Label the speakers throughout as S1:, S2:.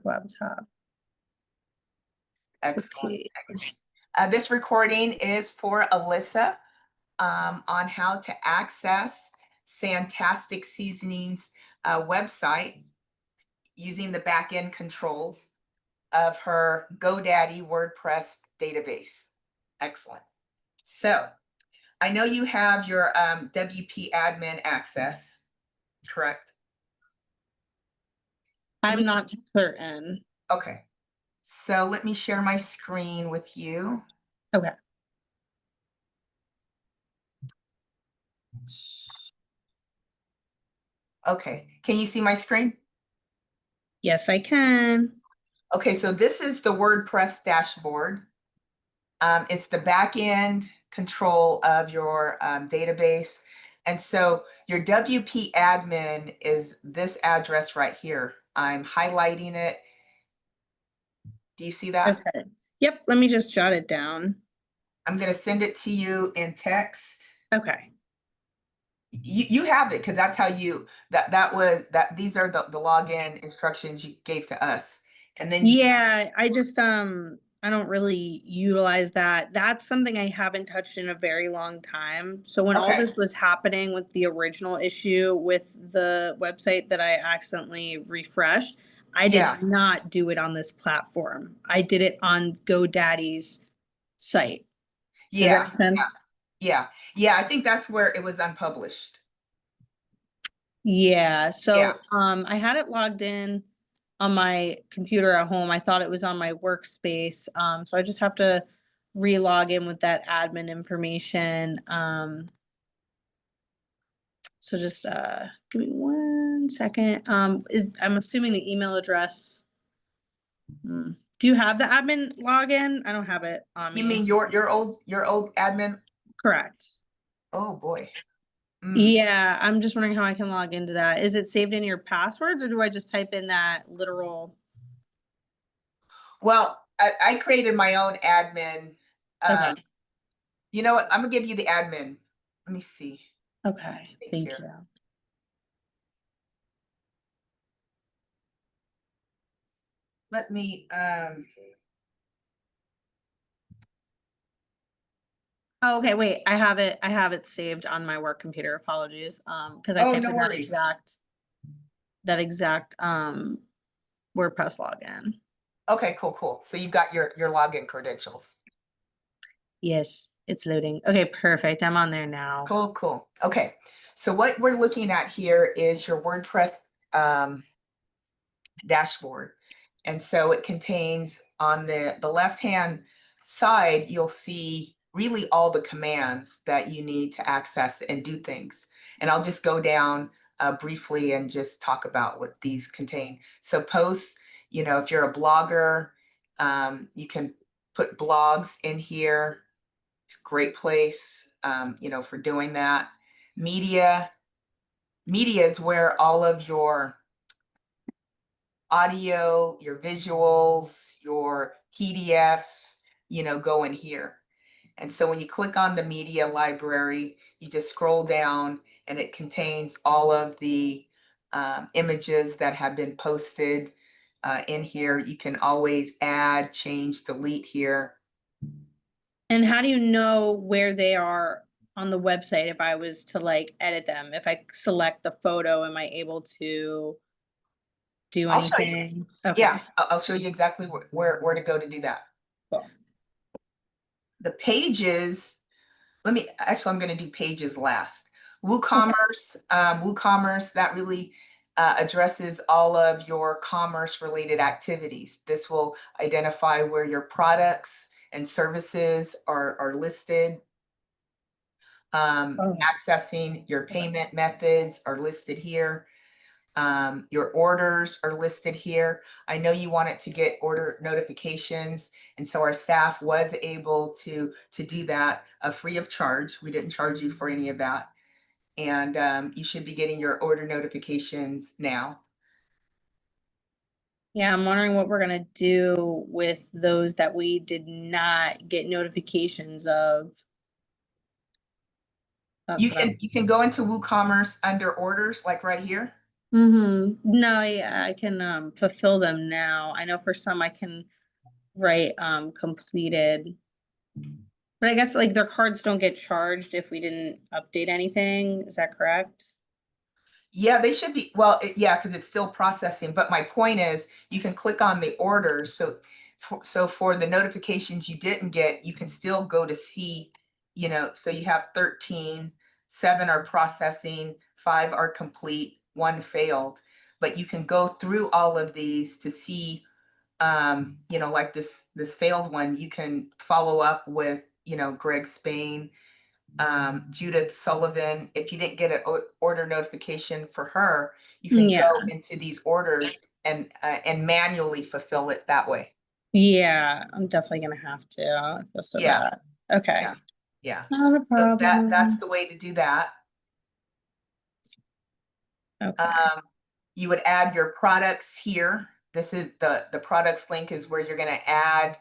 S1: Lab tab.
S2: Excellent.
S1: Okay.
S2: Excellent. This recording is for Alyssa on how to access Santastic Seasonings website using the back-end controls of her GoDaddy WordPress database. Excellent. So I know you have your WP admin access, correct?
S1: I'm not certain.
S2: Okay. So let me share my screen with you.
S1: Okay.
S2: Okay. Can you see my screen?
S1: Yes, I can.
S2: Okay, so this is the WordPress dashboard. It's the back end control of your database. And so your WP admin is this address right here. I'm highlighting it. Do you see that?
S1: Okay. Yep. Let me just jot it down.
S2: I'm going to send it to you in text.
S1: Okay.
S2: You have it because that's how you these are the login instructions you gave to us. And then
S1: yeah, I just I don't really utilize that. That's something I haven't touched in a very long time. So when all this was happening with the original issue with the website that I accidentally refreshed, I did not do it on this platform. I did it on GoDaddy's site. Does that make sense?
S2: Yeah. I think that's where it was unpublished.
S1: Yeah. So I had it logged in on my computer at home. I thought it was on my workspace. So I just have to re-log in with that admin information. So just give me 1 second. I'm assuming the email address. Do you have the admin login? I don't have it on me.
S2: You mean your old admin?
S1: Correct.
S2: Oh boy.
S1: Yeah, I'm just wondering how I can log into that. Is it saved in your passwords or do I just type in that literal?
S2: Well, I created my own admin.
S1: Okay.
S2: You know what? I'm gonna give you the admin. Let me see.
S1: Okay, thank you.
S2: Let me
S1: Oh, okay, wait, I have it saved on my work computer. Apologies. Because I typed in that exact WordPress login.
S2: Okay, cool. So you've got your login credentials.
S1: Yes, it's loading. Okay, perfect. I'm on there now.
S2: Cool. Okay. So what we're looking at here is your WordPress dashboard. And so it contains on the left-hand side, you'll see really all the commands that you need to access and do things. And I'll just go down briefly and just talk about what these contain. So posts, you know, if you're a blogger, you can put blogs in here. It's a great place, you know, for doing that. Media is where all of your audio, your visuals, your PDFs, you know, go in here. And so when you click on the media library, you just scroll down and it contains all of the images that have been posted in here. You can always add, change, delete here.
S1: And how do you know where they are on the website if I was to like edit them? If I select the photo, am I able to do anything?
S2: Okay. Yeah, I'll show you exactly where to go to do that.
S1: Cool.
S2: The pages, I'm going to do pages last. WooCommerce, WooCommerce, that really addresses all of your commerce related activities. This will identify where your products and services are listed. Accessing your payment methods are listed here. Your orders are listed here. I know you wanted to get order notifications, and so our staff was able to do that free of charge. We didn't charge you for any of that. And you should be getting your order notifications now.
S1: Yeah, I'm wondering what we're gonna do with those that we did not get notifications of.
S2: You can go into WooCommerce under orders, like right here.
S1: No, yeah, I can fulfill them now. I know for some I can write completed. But I guess like their cards don't get charged if we didn't update anything. Is that correct?
S2: Yeah, they should be, well, yeah, because it's still processing. But my point is, you can click on the orders. So for the notifications you didn't get, you can still go to see, so you have 13, 7 are processing, 5 are complete, 1 failed. But you can go through all of these to see, like this failed one. You can follow up with, Greg Spain, Judith Sullivan. If you didn't get an order notification for her, you can
S1: Yeah.
S2: go into these orders and manually fulfill it that way.
S1: Yeah, I'm definitely gonna have to. I feel so
S2: Yeah,
S1: bad. Okay.
S2: yeah, yeah.
S1: Not a
S2: So that's
S1: problem.
S2: the way to do that.
S1: Okay.
S2: Um, you would add your products here. This is the products link is where you're going to add,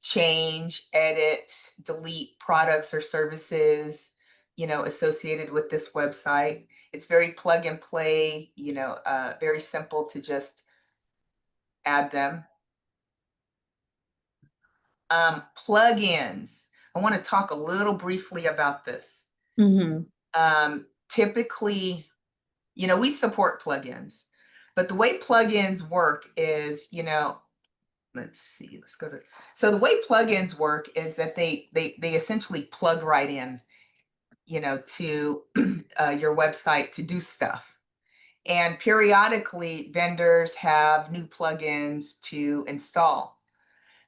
S2: change, edit, delete products or services, associated with this website. It's very plug and play, very simple to just add them. Plugins. I want to talk a little briefly about this. Typically, we support plugins, but the way plugins work is, let's see, let's go to, so the way plugins work is that they essentially plug right in, to your website to do stuff. And periodically vendors have new plugins to install.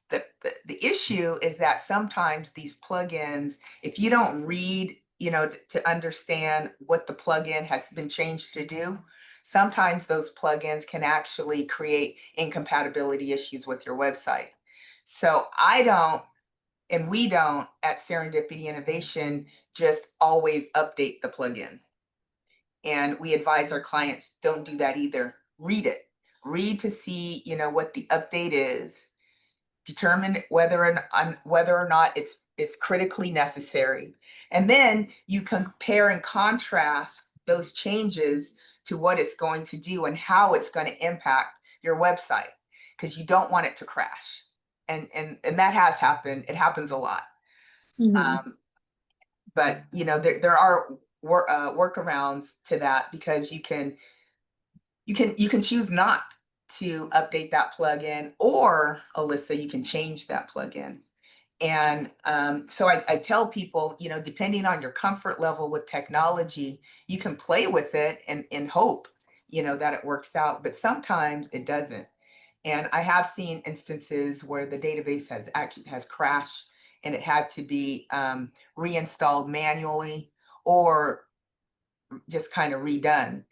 S2: The issue is that sometimes these plugins, if you don't read, to understand what the plugin has been changed to do, sometimes those plugins can actually create incompatibility issues with your website. So I don't, and we don't at Serendipity Innovation just always update the plugin. And we advise our clients, don't do that either. Read it. Read to see, what the update is. Determine whether or not it's critically necessary. And then you compare and contrast those changes to what it's going to do and how it's going to impact your website, because you don't want it to crash. And that has happened. It happens a lot. But there are workarounds to that, because you can choose not to update that plugin, or Alyssa, you can change that plugin. And so I tell people, depending on your comfort level with technology, you can play with it and hope, that it works out, but sometimes it doesn't. And I have seen instances where the database has crashed and it had to be reinstalled manually or just kind of redone.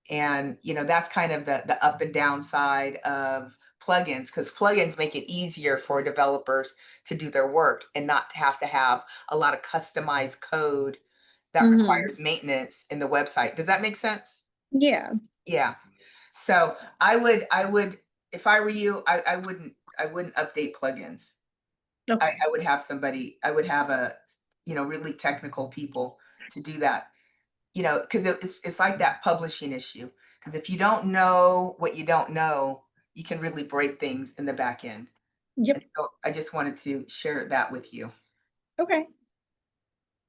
S2: And that's kind of the up and down side of plugins, because plugins make it easier for developers to do their work and not have to have a lot of customized code that requires maintenance in the website. Does that make sense?
S1: Yeah.
S2: Yeah. So I would, if I were you, I wouldn't update plugins.
S1: Okay.
S2: I would have somebody, I would have really technical people to do that. Because it's like that publishing issue. Because if you don't know what you don't know, you can really break things in the back end. And
S1: Yep.
S2: so I just wanted to share that with you.
S1: Okay.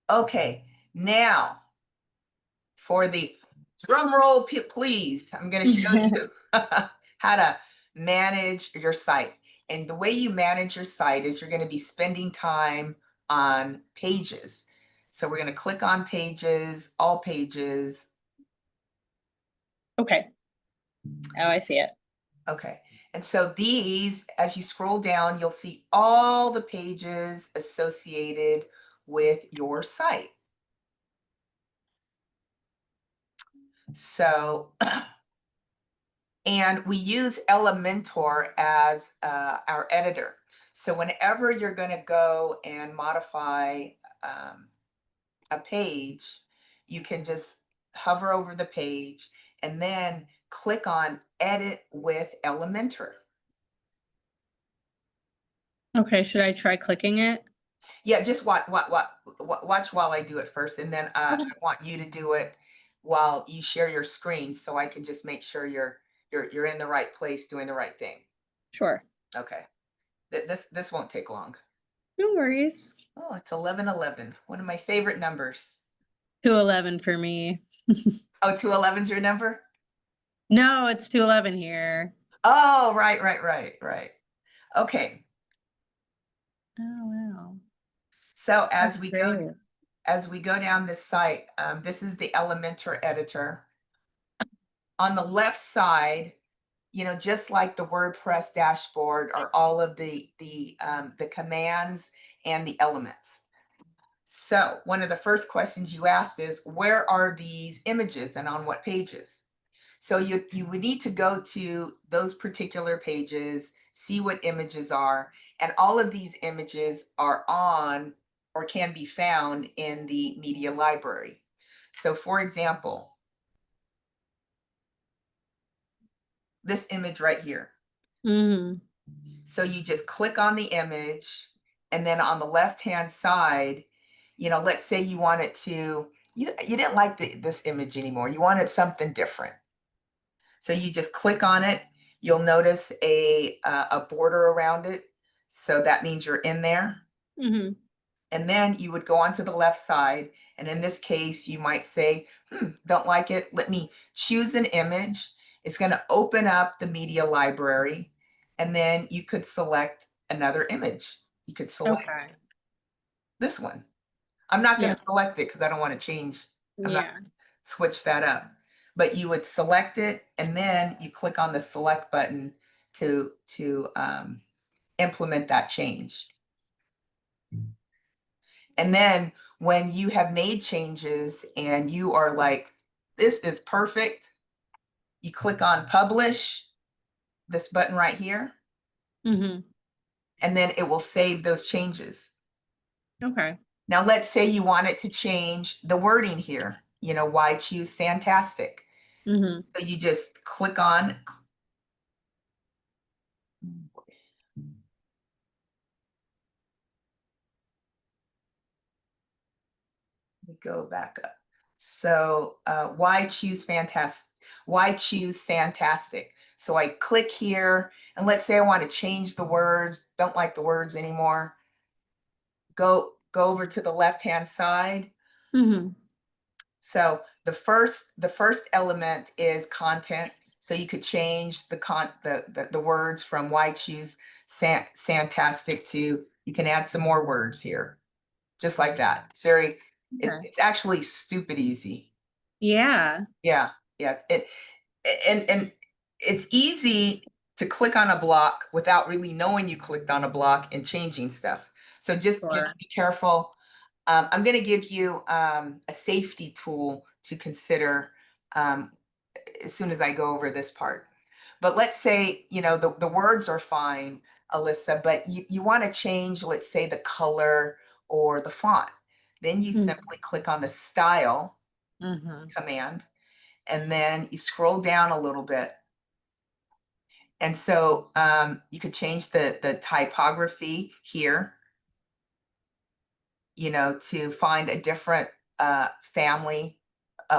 S2: Okay, now for the drum roll, please. I'm going to show you how to manage your site. And the way you manage your site is you're going to be spending time on pages. So we're going to click on pages, all pages.
S1: Okay. Oh, I see it.
S2: Okay. And so these, as you scroll down, you'll see all the pages associated with your site. So, and we use Elementor as our editor. So whenever you're going to go and modify a page, you can just hover over the page and then click on Edit with Elementor.
S1: Okay, should I try clicking it?
S2: Yeah, just watch while I do it first, and then I
S1: Okay.
S2: want you to do it while you share your screen so I can just make sure you're in the right place doing the right thing.
S1: Sure.
S2: Okay. This won't take long.
S1: No worries.
S2: Oh, it's 11:11. One of my favorite numbers.
S1: 211 for me.
S2: Oh, 211's your number?
S1: No, it's 211 here.
S2: Oh, right. Okay.
S1: Oh, wow.
S2: So
S1: That's great.
S2: as we go down this site, this is the Elementor editor. On the left side, you know, just like the WordPress dashboard are all of the commands and the elements. So one of the first questions you asked is, where are these images and on what pages? So you would need to go to those particular pages, see what images are, and all of these images are on or can be found in the media library. So for example, this image right here.
S1: Mhm.
S2: So you just click on the image, and then on the left-hand side, you know, let's say you wanted to, you didn't like this image anymore. You wanted something different. So you just click on it. You'll notice a border around it. So that means you're in there.
S1: Mhm.
S2: And then you would go onto the left side. And in this case, you might say, don't like it. Let me choose an image. It's going to open up the media library. And then you could select another image. You could select
S1: Okay.
S2: this one. I'm not going
S1: Yeah.
S2: to select it because I don't want to change. I'm not
S1: Yeah.
S2: switch that up. But you would select it, and then you click on the select button to implement that change. And then when you have made changes and you are like, this is perfect, you click on publish, this button right here,
S1: Mhm.
S2: and then it will save those changes.
S1: Okay.
S2: Now, let's say you wanted to change the wording here, you know, why choose Santastic?
S1: Mhm.
S2: So you just click on, go back up. So why choose fantastic? Why choose Santastic? So I click here, and let's say I want to change the words, don't like the words anymore. Go over to the left-hand side.
S1: Mhm.
S2: So the first element is content. So you could change the words from why choose Santastic to, you can add some more words here, just like that. It's very,
S1: Okay.
S2: it's actually stupid easy.
S1: Yeah.
S2: Yeah, yeah. And it's easy to click on a block without really knowing you clicked on a block and changing stuff. So
S1: Sure.
S2: just be careful. I'm going to give you a safety tool to consider um, as soon as I go over this part. But let's say, you know, the words are fine, Alyssa, but you want to change, let's say, the color or the font. Then you
S1: Mm.
S2: simply click on the style
S1: Mhm.
S2: command, and then you scroll down a little bit. And so you could change the typography here, you know, to find a different family,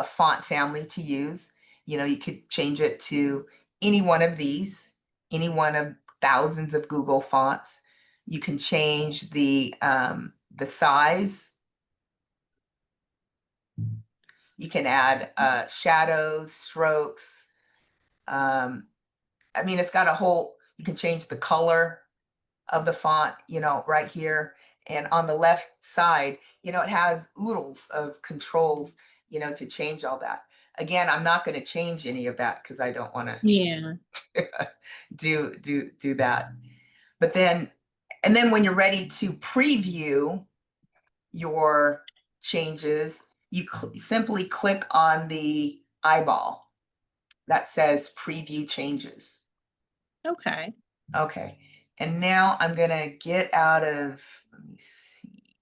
S2: font family to use. You know, you could change it to any one of these, any one of thousands of Google fonts. You can change the size. You can add shadows, strokes. I mean, it's got a whole, you can change the color of the font, you know, right here. And on the left side, you know, it has oodles of controls, you know, to change all that. Again, I'm not going to change any of that because I don't want
S1: Yeah.
S2: to do that. But then, and then when you're ready to preview your changes, you simply click on the eyeball that says preview changes.
S1: Okay.
S2: Okay. And now I'm going to get out of, let me see.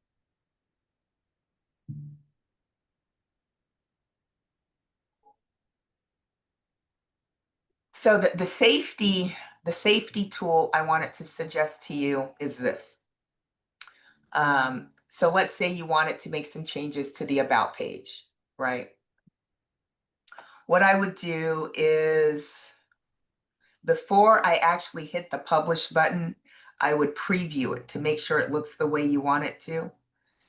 S2: So the safety tool I wanted to suggest to you is this. So let's say you wanted to make some changes to the about page, right? What I would do is before I actually hit the publish button, I would preview it to make sure it looks the way you want it to,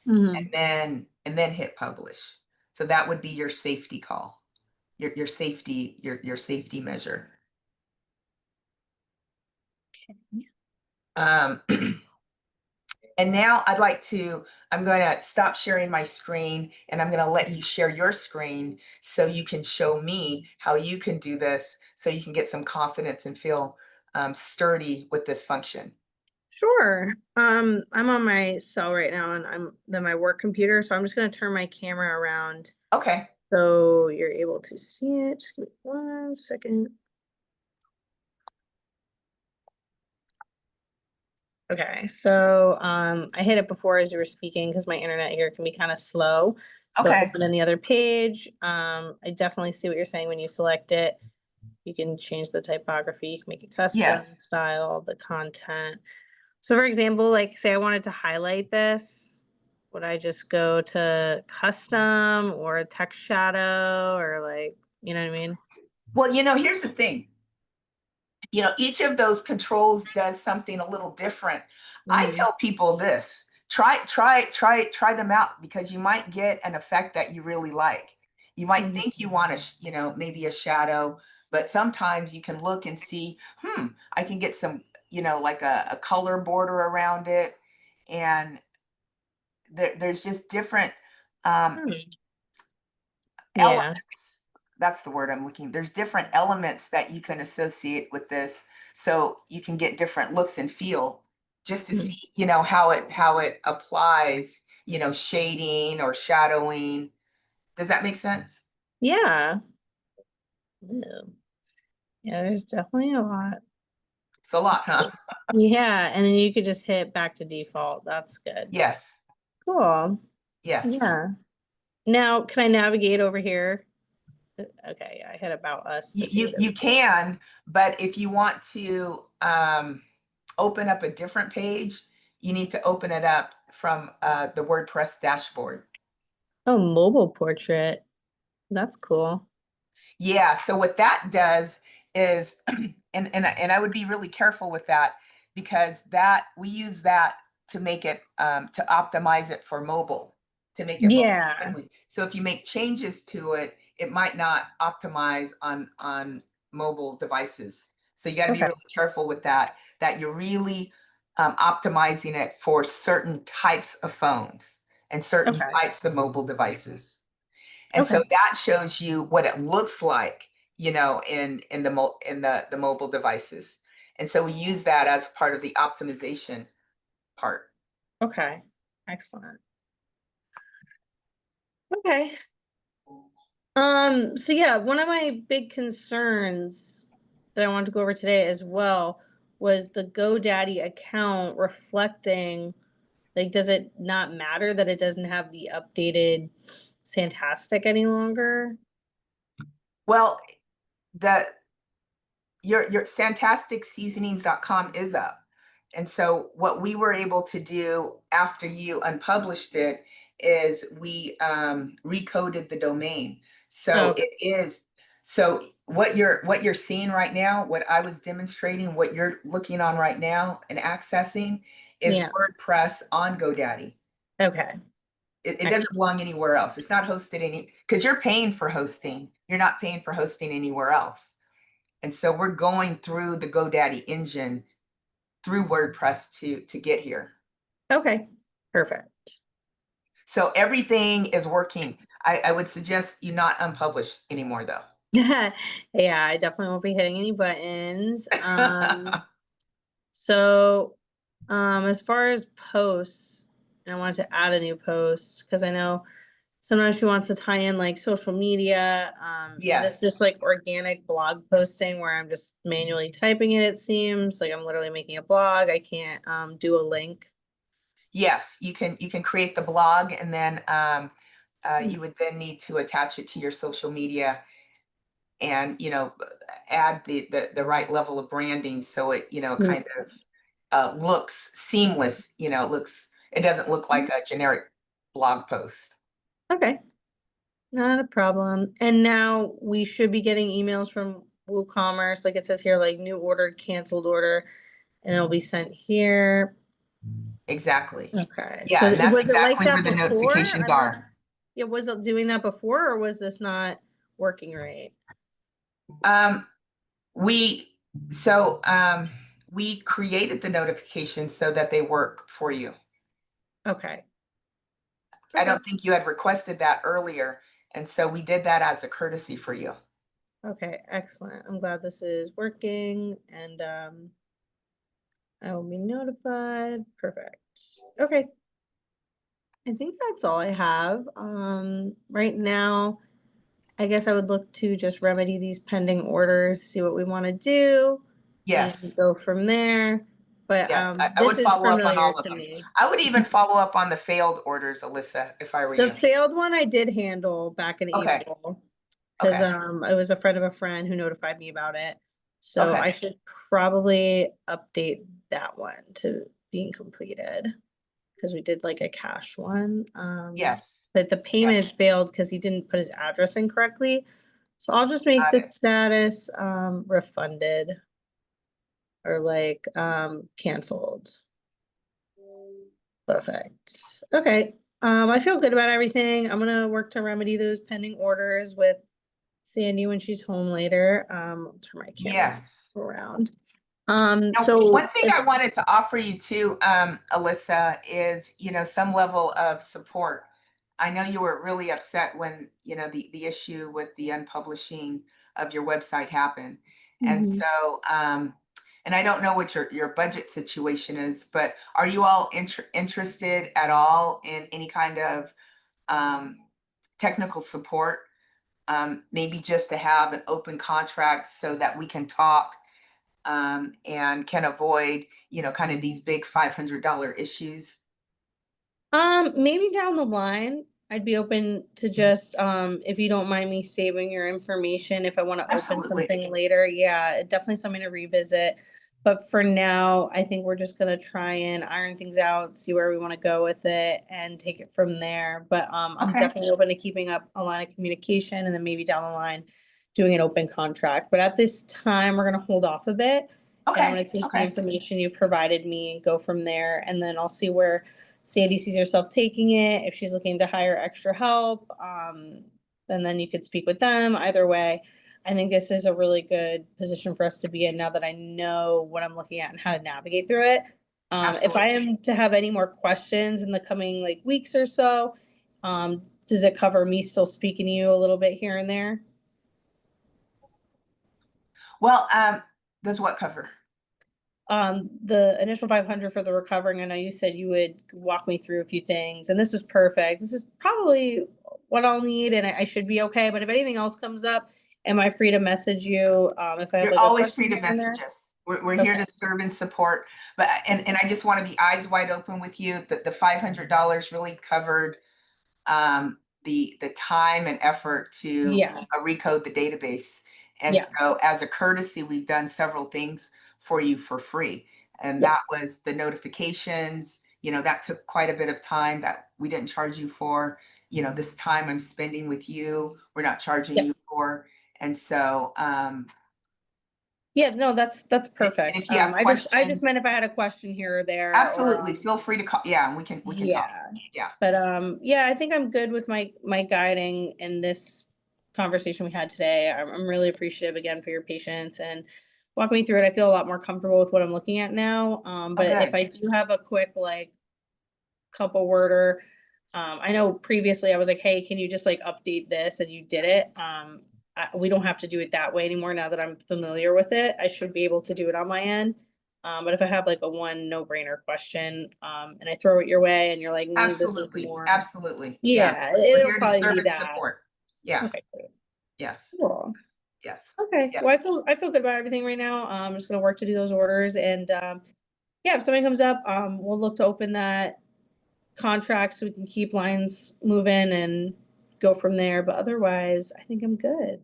S1: Hmm.
S2: and then hit publish. So that would be your safety call, your safety measure. Um, and now I'm going to stop sharing my screen and I'm going to let you share your screen so you can show me how you can do this so you can get some confidence and feel sturdy with this function.
S1: Sure. I'm on my cell right now and I'm then my work computer, so I'm just gonna turn my camera around
S2: Okay.
S1: so you're able to see it. Just give me 1 second. Okay, so I hit it before as you were speaking because my internet here can be kind of slow. So
S2: Okay.
S1: open in the other page. I definitely see what you're saying when you select it. You can change the typography, you can make it custom,
S2: Yes.
S1: style, the content. So for example, like say I wanted to highlight this, would I just go to custom or text shadow or like, you know what I mean?
S2: Well, here's the thing. Each of those controls does something a little different. I
S1: Hmm.
S2: tell people this, try them out because you might get an effect that you really like. You might
S1: Hmm.
S2: think you want maybe a shadow, but sometimes you can look and see, I can get some, like a color border around it. And there's just different um,
S1: Yeah.
S2: elements. That's the word I'm looking. There's different elements that you can associate with this, so you can get different looks and feel just to
S1: Mhm.
S2: see, how it applies, shading or shadowing. Does that make sense?
S1: Yeah. Ew. Yeah, there's definitely a lot.
S2: It's a lot, huh?
S1: Yeah, and then you could just hit back to default. That's good.
S2: Yes.
S1: Cool.
S2: Yes.
S1: Yeah. Now, can I navigate over here? Okay, I hit about us to
S2: You
S1: see
S2: you,
S1: what it
S2: you
S1: would do.
S2: can, but if you want to open up a different page, you need to open it up from the WordPress dashboard.
S1: Oh, mobile portrait. That's cool.
S2: Yeah, so what that does is, and I would be really careful with that because that we use that to make it to optimize it for mobile, to make it mobile
S1: Yeah.
S2: friendly. So if you make changes to it, it might not optimize on mobile devices. So you got to be
S1: Okay.
S2: really careful with that, that you're really optimizing it for certain types of phones and certain
S1: Okay.
S2: types of mobile devices. And so
S1: Okay.
S2: that shows you what it looks like, in the mobile devices. And so we use that as part of the optimization part.
S1: Okay. Excellent. Okay. So yeah, one of my big concerns that I wanted to go over today as well was the GoDaddy account reflecting, like, does it not matter that it doesn't have the updated Santastic any longer?
S2: Well, the your Santastic Seasonings.com is up. And so what we were able to do after you unpublished it is we recoded the domain. So
S1: Okay.
S2: it is so what you're seeing right now, what I was demonstrating, what you're looking on right now and accessing is
S1: Yeah.
S2: WordPress on GoDaddy.
S1: Okay.
S2: It doesn't
S1: Excellent.
S2: belong anywhere else. It's not hosted because you're paying for hosting. You're not paying for hosting anywhere else. And so we're going through the GoDaddy engine through WordPress to get here.
S1: Okay. Perfect.
S2: So everything is working. I would suggest you not unpublish anymore though.
S1: Yeah, I definitely won't be hitting any buttons. So, as far as posts, and I wanted to add a new post because I know sometimes she wants to tie in like social media. Is this
S2: Yes.
S1: just like organic blog posting where I'm just manually typing it? It seems like I'm literally making a blog. I can't do a link.
S2: Yes, you can create the blog and then
S1: Mm.
S2: you would then need to attach it to your social media and add the right level of branding so it kind of looks seamless. It doesn't look like a generic blog post.
S1: Okay. Not a problem. And now we should be getting emails from WooCommerce, like it says here, like new order, canceled order, and it'll be sent here.
S2: Exactly.
S1: Okay.
S2: Yeah,
S1: So
S2: and that's
S1: was it like
S2: exactly where
S1: that
S2: the
S1: before?
S2: notifications are.
S1: Yeah, was it doing that before or was this not working right?
S2: Um, we so we created the notifications so that they work for you.
S1: Okay.
S2: I
S1: Okay.
S2: don't think you had requested that earlier, and so we did that as a courtesy for you.
S1: Okay, excellent. I'm glad this is working and I will be notified. Perfect. Okay. I think that's all I have. Right now, I guess I would look to just remedy these pending orders, see what we want to do, and
S2: Yes.
S1: go from there. But
S2: Yes, I
S1: this
S2: would
S1: is
S2: follow up on
S1: familiar
S2: all of
S1: to
S2: them.
S1: me.
S2: I would even follow up on the failed orders, Alyssa, if I were
S1: The
S2: you.
S1: failed one I did handle back in
S2: Okay,
S1: April because
S2: okay,
S1: it was a friend of a friend who notified me about it. So
S2: okay.
S1: I should probably update that one to being completed because we did like a cash one.
S2: Yes,
S1: But the payment
S2: yes,
S1: failed because he didn't put his address in correctly. So I'll just make
S2: got
S1: the
S2: it.
S1: status refunded or like canceled. Perfect. Okay. I feel good about everything. I'm gonna work to remedy those pending orders with Sandy when she's home later. I'll turn my camera
S2: Yes.
S1: around.
S2: Now, one
S1: So
S2: thing I wanted to offer you too, Alyssa, is, some level of support. I know you were really upset when, the issue with the unpublishing of your website happened. And
S1: Mhm.
S2: so, and I don't know what your budget situation is, but are you all interested at all in any kind of um, technical support? Maybe just to have an open contract so that we can talk and can avoid, kind of these big $500 issues.
S1: Maybe down the line, I'd be open to just, if you don't mind me saving your information, if I want to open
S2: Absolutely.
S1: something later. Yeah, definitely something to revisit. But for now, I think we're just gonna try and iron things out, see where we want to go with it, and take it from there. But I'm
S2: Okay.
S1: definitely open to keeping up a line of communication, and then maybe down the line, doing an open contract. But at this time, we're gonna hold off a bit, and I'm
S2: Okay.
S1: gonna take the
S2: Okay.
S1: information you provided me and go from there, and then I'll see where Sandy sees herself taking it, if she's looking to hire extra help, and then you could speak with them. Either way, I think this is a really good position for us to be in now that I know what I'm looking at and how to navigate through it. If I
S2: Absolutely.
S1: am to have any more questions in the coming like weeks or so, does it cover me still speaking to you a little bit here and there?
S2: Well, does what cover?
S1: The initial 500 for the recovering, I know you said you would walk me through a few things, and this was perfect. This is probably what I'll need, and I should be okay. But if anything else comes up, am I free to message you if I have
S2: You're
S1: like a
S2: always free
S1: question
S2: to
S1: here and
S2: message
S1: there?
S2: us. We're here
S1: Okay.
S2: to serve and support. But and I just want to be eyes wide open with you that the $500 really covered the time and effort to
S1: Yeah.
S2: recode the database. And
S1: Yeah.
S2: so, as a courtesy, we've done several things for you for free. And
S1: Yeah.
S2: that was the notifications. That took quite a bit of time that we didn't charge you for. This time I'm spending with you, we're not charging
S1: Yeah.
S2: you for. And so,
S1: Yeah. No, that's
S2: and
S1: perfect.
S2: if you have
S1: I just
S2: questions,
S1: meant if I had a question here or there, or
S2: absolutely feel free to call. Yeah, and we can talk.
S1: yeah.
S2: Yeah.
S1: But yeah, I think I'm good with my guiding in this conversation we had today. I'm really appreciative again for your patience and walk me through it. I feel a lot more comfortable with what I'm looking at now.
S2: Oh,
S1: But if
S2: good.
S1: I do have a quick like couple worder, I know previously I was like, hey, can you just like update this? And you did it. We don't have to do it that way anymore now that I'm familiar with it. I should be able to do it on my end. But if I have like a one no-brainer question, and I throw it your way and you're like, this is
S2: Absolutely.
S1: more,
S2: Absolutely. Yeah.
S1: yeah,
S2: We're
S1: it'll
S2: here to
S1: probably
S2: serve
S1: be
S2: and
S1: that.
S2: support. Yeah.
S1: Okay, great.
S2: Yes.
S1: Cool.
S2: Yes.
S1: Okay. Well,
S2: Yes.
S1: I feel good about everything right now. I'm just gonna work to do those orders and yeah, if something comes up, we'll look to open that contract so we can keep lines moving and go from there. But otherwise, I think I'm good.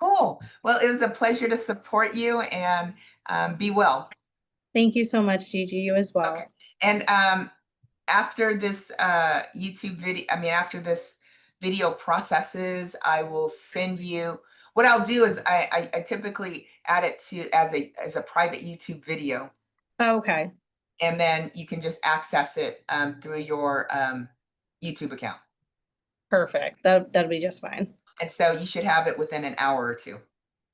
S2: Cool. Well, it was a pleasure to support you and be well.
S1: Thank you so much, Gigi. You as
S2: Okay.
S1: well.
S2: And after this YouTube video, I mean, after this video processes, I will send you. What I'll do is I typically add it to as a private YouTube video,
S1: Okay,
S2: and then you can just access it through your YouTube account.
S1: perfect. That'll be just fine.
S2: And so you should have it within an hour or two.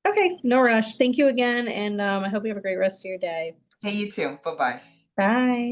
S1: Okay, no rush. Thank you again, and I hope you have a great rest of your day.
S2: Hey, you too. Bye bye.
S1: Bye.